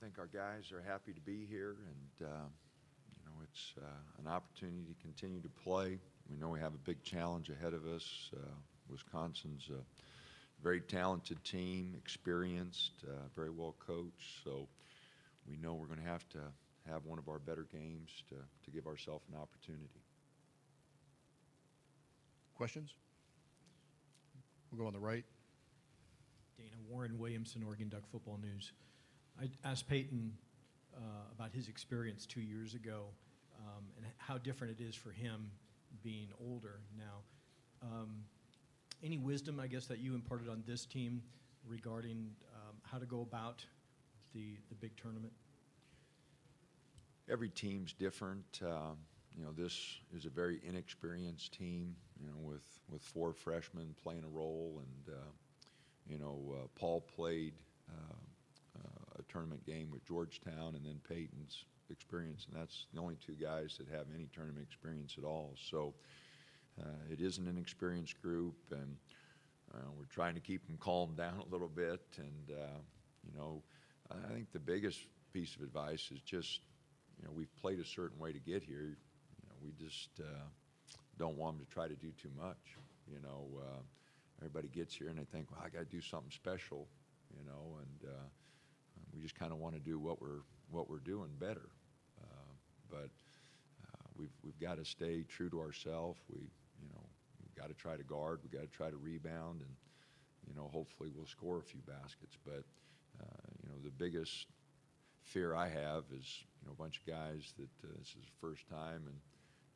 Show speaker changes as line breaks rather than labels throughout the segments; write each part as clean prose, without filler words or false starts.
think our guys are happy to be here, and it's an opportunity to continue to play. We know we have a big challenge ahead of us. Wisconsin's a very talented team, experienced, very well coached. So we know we're going to have one of our better games to give ourselves an opportunity.
Questions? We'll go on the right.
Dana, Warren Williamson, Oregon Duck Football News. I asked Peyton about his experience 2 years ago and how different it is for him being older now. Any wisdom, I guess, that you imparted on this team regarding how to go about the big tournament?
Every team's different. This is a very inexperienced team, with 4 freshmen playing a role. And, Paul played a tournament game with Georgetown, and then Peyton's experience, and that's the only 2 guys that have any tournament experience at all. So it isn't an experienced group, and we're trying to keep them calmed down a little bit. And, I think the biggest piece of advice is just, we've played a certain way to get here. We just don't want them to try to do too much. Everybody gets here and they think, well, I got to do something special, and we just kind of want to do what we're doing better. But we've got to stay true to ourselves. We've got to try to guard. We've got to try to rebound, and hopefully we'll score a few baskets. But the biggest fear I have is a bunch of guys that this is the first time and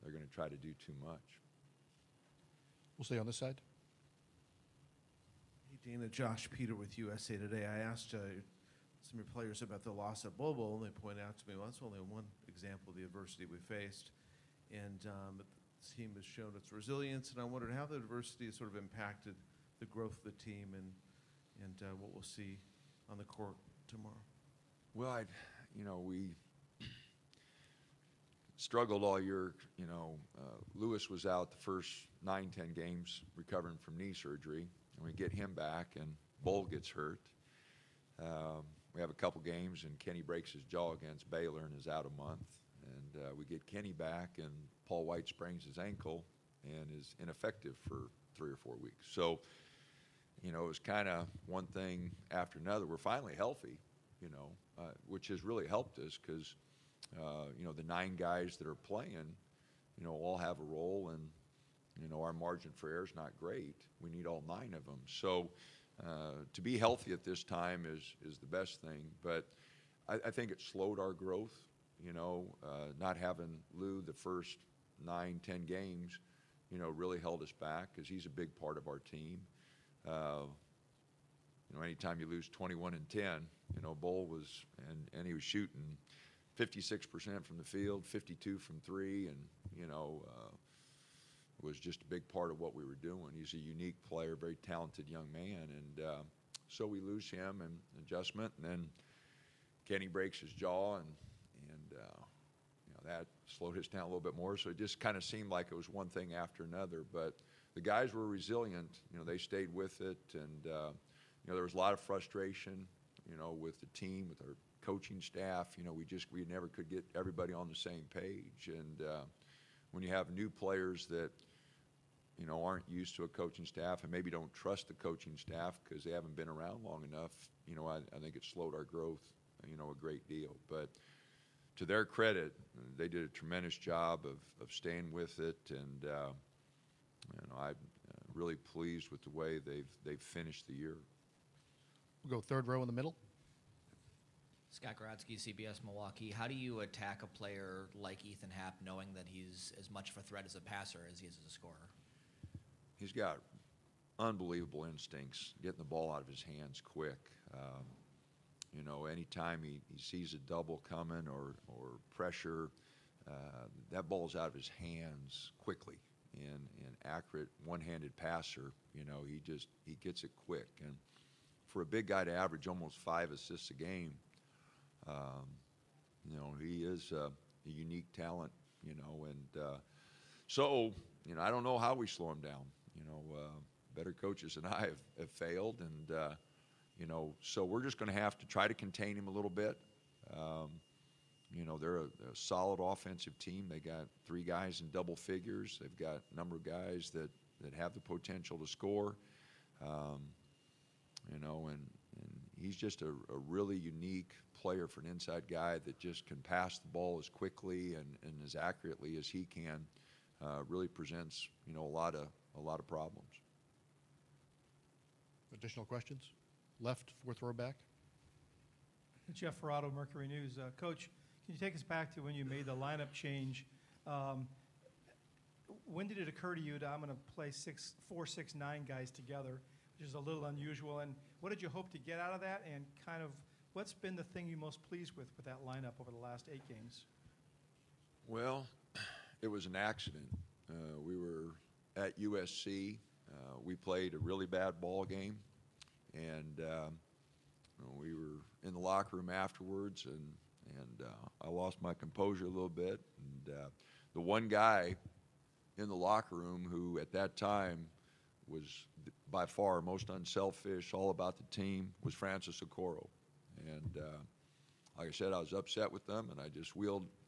they're going to try to do too much.
We'll stay on this side.
Hey, Dana, Josh Peter with USA Today. I asked some of your players about the loss at Bobo, and they pointed out to me, well, that's only one example of the adversity we faced. And the team has shown its resilience, and I wondered how the adversity has sort of impacted the growth of the team and what we'll see on the court tomorrow.
Well, we struggled all year. Lewis was out the first 9-10 games recovering from knee surgery, and we get him back, and Bull gets hurt. We have a couple games, and Kenny breaks his jaw against Baylor and is out a month. And we get Kenny back, and Paul White sprains his ankle and is ineffective for 3 or 4 weeks. So, it was kind of one thing after another. We're finally healthy, which has really helped us because, the 9 guys that are playing, all have a role, and, our margin for error is not great. We need all 9 of them. So to be healthy at this time is the best thing. But I think it slowed our growth, not having Lou the first 9-10 games, really held us back because he's a big part of our team. Anytime you lose 21-10, Bull was, and he was shooting 56% from the field, 52 from 3, and, was just a big part of what we were doing. He's a unique player, very talented young man, and so we lose him and adjustment, and then Kenny breaks his jaw, and that slowed us down a little bit more. So it just kind of seemed like it was one thing after another. But the guys were resilient. They stayed with it, and there was a lot of frustration, with the team, with our coaching staff. We never could get everybody on the same page. And when you have new players that aren't used to a coaching staff and maybe don't trust the coaching staff because they haven't been around long enough, I think it slowed our growth, a great deal. But to their credit, they did a tremendous job of staying with it, and I'm really pleased with the way they've finished the year.
We'll go third row in the middle.
Scott Grodzki, CBS Milwaukee. How do you attack a player like Ethan Happ knowing that he's as much of a threat as a passer as he is as a scorer?
He's got unbelievable instincts, getting the ball out of his hands quick. Anytime he sees a double coming or pressure, that ball's out of his hands quickly. And accurate one-handed passer, he gets it quick. And for a big guy to average almost 5 assists a game, he is a unique talent, so, I don't know how we slow him down. Better coaches than I have failed, and, so we're just going to have to try to contain him a little bit. You know, they're a solid offensive team. They got 3 guys in double figures. They've got a number of guys that have the potential to score. You know, and he's just a really unique player for an inside guy that just can pass the ball as quickly and as accurately as he can. Really presents, you know, a lot of problems.
Additional questions? Left, fourth row back.
Jeff Ferrato, Mercury News. Coach, can you take us back to when you made the lineup change? When did it occur to you that I'm going to play 4, 6, 9 guys together, which is a little unusual? And what did you hope to get out of that? And kind of what's been the thing you're most pleased with that lineup over the last 8 games?
Well, it was an accident. We were at USC. We played a really bad ball game, and we were in the locker room afterwards, and I lost my composure a little bit. And the one guy in the locker room who at that time was by far most unselfish, all about the team, was Francis Okoro. And like I said, I was upset with them, and I just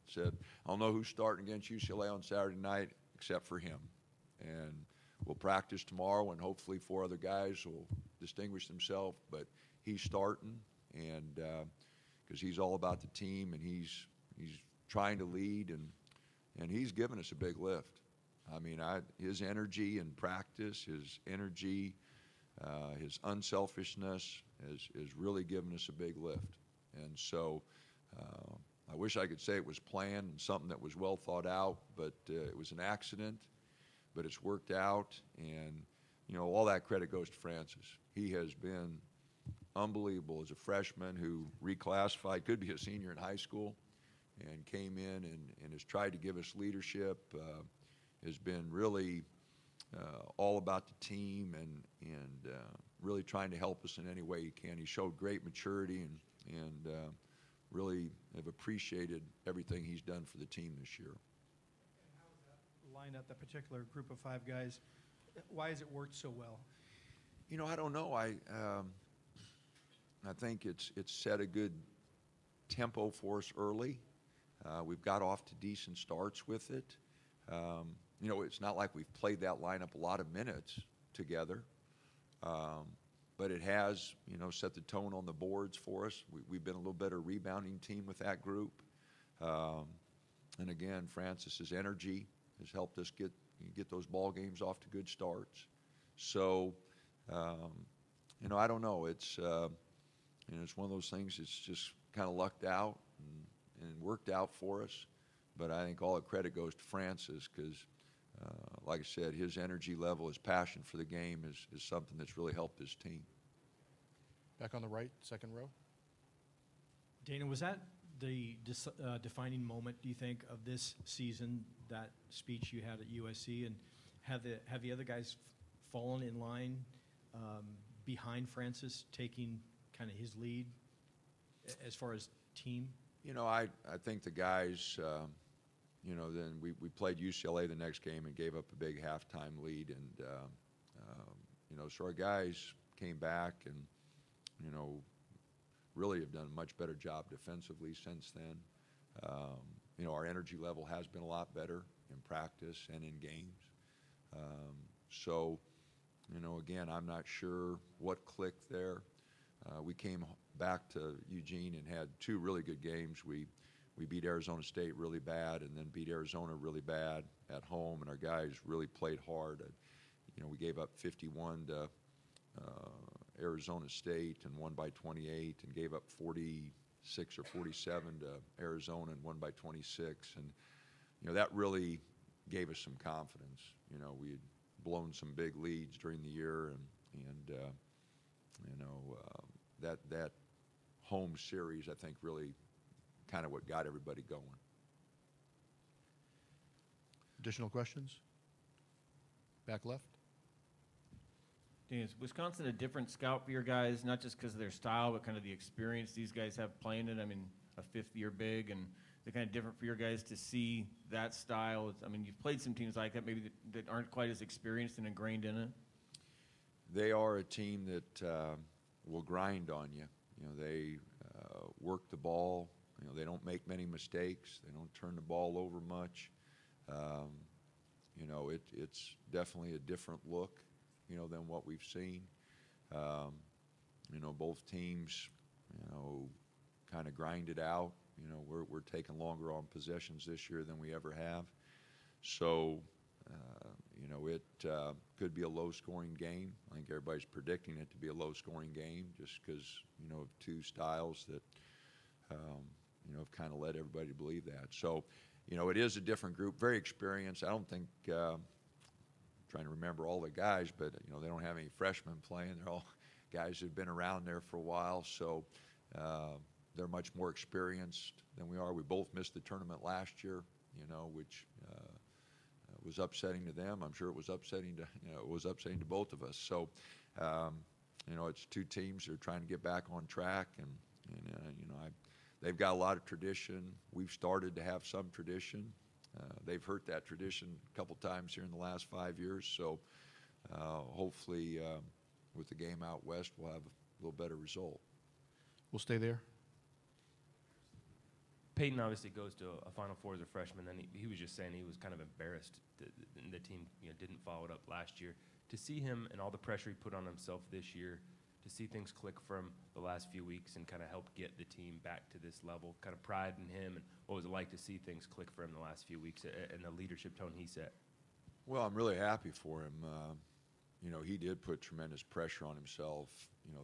said, I don't know who's starting against UCLA on Saturday night except for him. And we'll practice tomorrow, and hopefully 4 other guys will distinguish themselves. But he's starting, and because he's all about the team, and he's trying to lead, and he's given us a big lift. I mean, his energy in practice, his energy, his unselfishness has really given us a big lift. And so I wish I could say it was planned and something that was well thought out, but it was an accident. But it's worked out, and you know, all that credit goes to Francis. He has been unbelievable as a freshman who reclassified, could be a senior in high school, and came in and has tried to give us leadership. Has been really all about the team and really trying to help us in any way he can. He showed great maturity and really have appreciated everything he's done for the team this year.
And how is that lineup, that particular group of 5 guys, why has it worked so well?
You know, I don't know. I think it's set a good tempo for us early. We've got off to decent starts with it. You know, it's not like we've played that lineup a lot of minutes together, but it has, you know, set the tone on the boards for us. We've been a little better rebounding team with that group. And again, Francis's energy has helped us get those ball games off to good starts. So, you know, I don't know. It's, you know, it's one of those things that's just kind of lucked out and worked out for us. But I think all the credit goes to Francis because, like I said, his energy level, his passion for the game is something that's really helped his team.
Back on the right, second row.
Dana, was that the defining moment, do you think, of this season, that speech you had at USC? And have the other guys fallen in line behind Francis, taking kind of his lead as far as team?
You know, I think the guys, you know, then we played UCLA the next game and gave up a big halftime lead. And, you know, so our guys came back and, you know, really have done a much better job defensively since then. You know, our energy level has been a lot better in practice and in games. So, you know, again, I'm not sure what clicked there. We came back to Eugene and had 2 really good games. We beat Arizona State really bad and then beat Arizona really bad at home, and our guys really played hard. You know, we gave up 51 to Arizona State and won by 28, and gave up 46 or 47 to Arizona and won by 26. And, you know, that really gave us some confidence. You know, we had blown some big leads during the year, and you know, that home series, I think, really kind of what got everybody going.
Additional questions? Back left.
Dan, is Wisconsin a different scout for your guys, not just because of their style, but kind of the experience these guys have playing it? I mean, a 5th-year big, and they're kind of different for your guys to see that style. I mean, you've played some teams like that, maybe that aren't quite as experienced and ingrained in it.
They are a team that will grind on you. You know, they work the ball they don't make many mistakes. They don't turn the ball over much. It's definitely a different look, than what we've seen. Both teams, kind of grind it out. We're taking longer on possessions this year than we ever have. So, it could be a low-scoring game. I think everybody's predicting it to be a low-scoring game just because, of two styles that, have kind of led everybody to believe that. So, it is a different group, very experienced. I don't think, trying to remember all the guys, but, they don't have any freshmen playing. They're all guys who've been around there for a while. So, they're much more experienced than we are. We both missed the tournament last year, which was upsetting to them. I'm sure it was upsetting to both of us. So, it's two teams that are trying to get back on track, and they've got a lot of tradition. We've started to have some tradition. They've hurt that tradition a couple times here in the last 5 years. So, hopefully, with the game out west, we'll have a little better result.
We'll stay there.
Peyton obviously goes to a Final Four as a freshman. Then he was just saying he was kind of embarrassed that the team didn't follow it up last year. To see him and all the pressure he put on himself this year, to see things click from the last few weeks and kind of help get the team back to this level, kind of pride in him, and what was it like to see things click for him the last few weeks and the leadership tone he set?
Well, I'm really happy for him. He did put tremendous pressure on himself,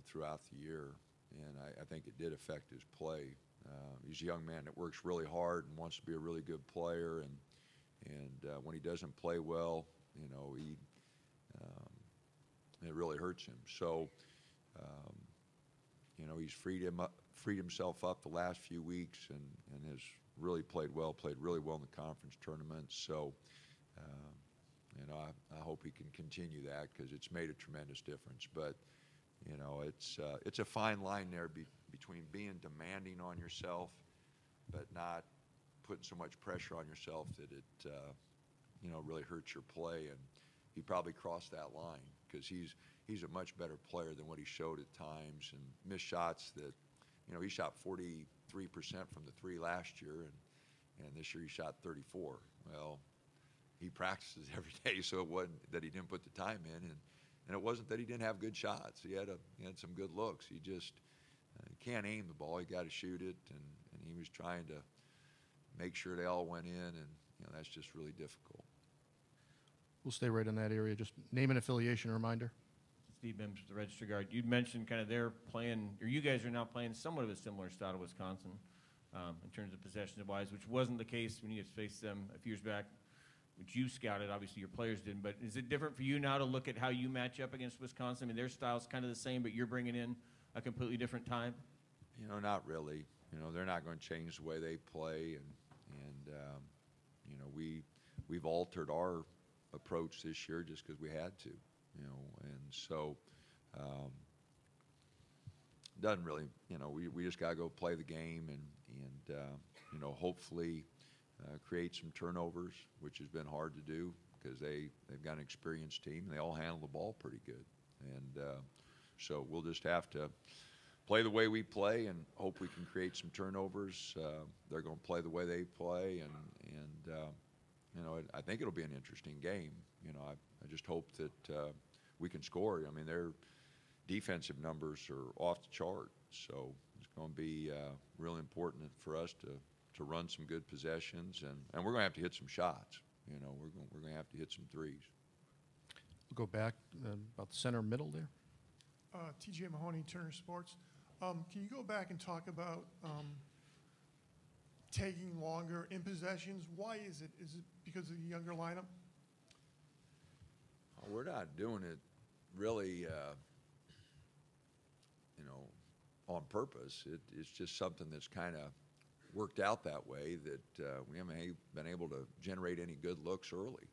throughout the year, and I think it did affect his play. He's a young man that works really hard and wants to be a really good player, and when he doesn't play well, it really hurts him. So, he's freed himself up the last few weeks and has really played really well in the conference tournament. So, I hope he can continue that because it's made a tremendous difference. But, it's a fine line there between being demanding on yourself but not putting so much pressure on yourself that it, really hurts your play. And he probably crossed that line because he's a much better player than what he showed at times, and missed shots that, he shot 43% from the three last year, and this year he shot 34. Well, he practices every day, so it wasn't that he didn't put the time in, and it wasn't that he didn't have good shots. He had some good looks. He just he can't aim the ball. He got to shoot it, and he was trying to make sure they all went in, and that's just really difficult.
We'll stay right in that area. Just name and affiliation reminder.
Steve Mims, the Register Guard. You'd mentioned kind of they're playing, or you guys are now playing somewhat of a similar style to Wisconsin in terms of possession-wise, which wasn't the case when you faced them a few years back, which you scouted. Obviously, your players didn't. But is it different for you now to look at how you match up against Wisconsin? I mean, their style's kind of the same, but you're bringing in a completely different time?
Not really. They're not going to change the way they play, and we've altered our approach this year just because we had to, and so doesn't really, we just got to go play the game and hopefully create some turnovers, which has been hard to do because they've got an experienced team. They all handle the ball pretty good, and so we'll just have to play the way we play and hope we can create some turnovers. They're going to play the way they play, and I think it'll be an interesting game. I just hope that we can score. I mean, their defensive numbers are off the chart, so it's going to be really important for us to run some good possessions, and we're going to have to hit some shots. We're going to have to hit some threes.
We'll go back about the center middle there.
TJ Mahoney, Turner Sports. Can you go back and talk about taking longer in possessions? Why is it? Is it because of the younger lineup?
We're not doing it really, on purpose. It's just something that's kind of worked out that way, that we haven't been able to generate any good looks early.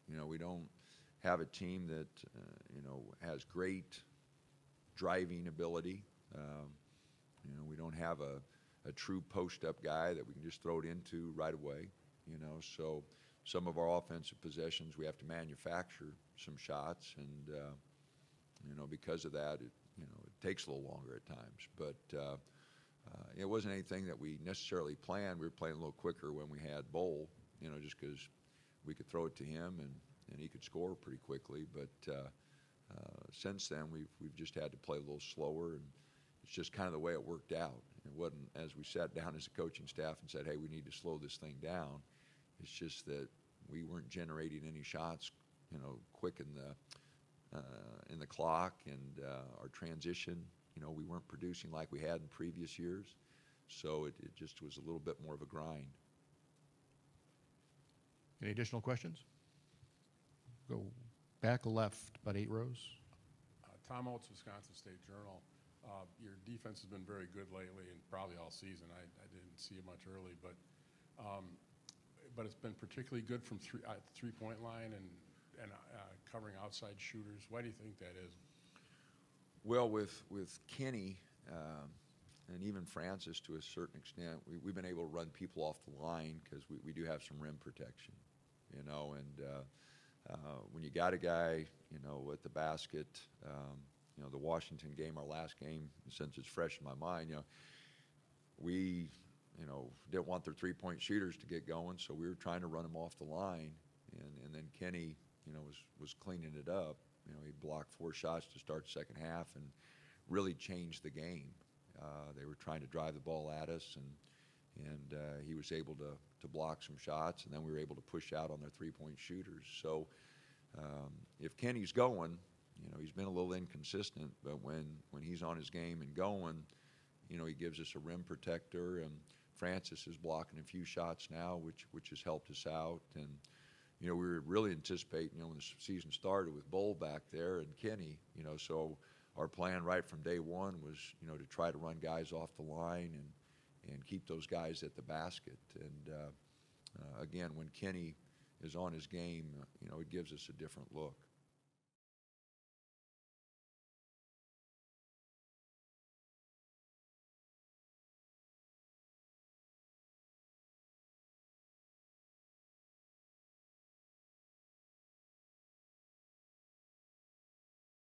We don't have a team that, has great driving ability. We don't have a true post-up guy that we can just throw it into right away. So some of our offensive possessions we have to manufacture some shots, and because of that, it takes a little longer at times. But It wasn't anything that we necessarily planned. We were playing a little quicker when we had Bowl, just because we could throw it to him and he could score pretty quickly. But since then, we've just had to play a little slower, and it's just kind of the way it worked out. It wasn't as we sat down as a coaching staff and said, hey, we need to slow this thing down. It's just that we weren't generating any shots, quick in the clock, and our transition, we weren't producing like we had in previous years. So it just was a little bit more of a grind.
Any additional questions? Go back left, about 8 rows.
Tom Oates, Wisconsin State Journal. Your defense has been very good lately, and probably all season. I didn't see it much early, but it's been particularly good from three-point line and covering outside shooters. Why do you think that is?
Well, with Kenny and even Francis to a certain extent, we've been able to run people off the line because we do have some rim protection, and when you got a guy, at the basket, the Washington game, our last game, since it's fresh in my mind, we, didn't want their three-point shooters to get going, so we were trying to run them off the line, and then Kenny, was cleaning it up. He blocked 4 shots to start the second half and really changed the game. They were trying to drive the ball at us, and he was able to block some shots, and then we were able to push out on their three-point shooters. So if Kenny's going, he's been a little inconsistent, but when he's on his game and going, he gives us a rim protector, and Francis is blocking a few shots now, which has helped us out. And we were really anticipating, when the season started with Bowl back there and Kenny, so our plan right from day one was, to try to run guys off the line and keep those guys at the basket. And again, when Kenny is on his game, it gives us a different look.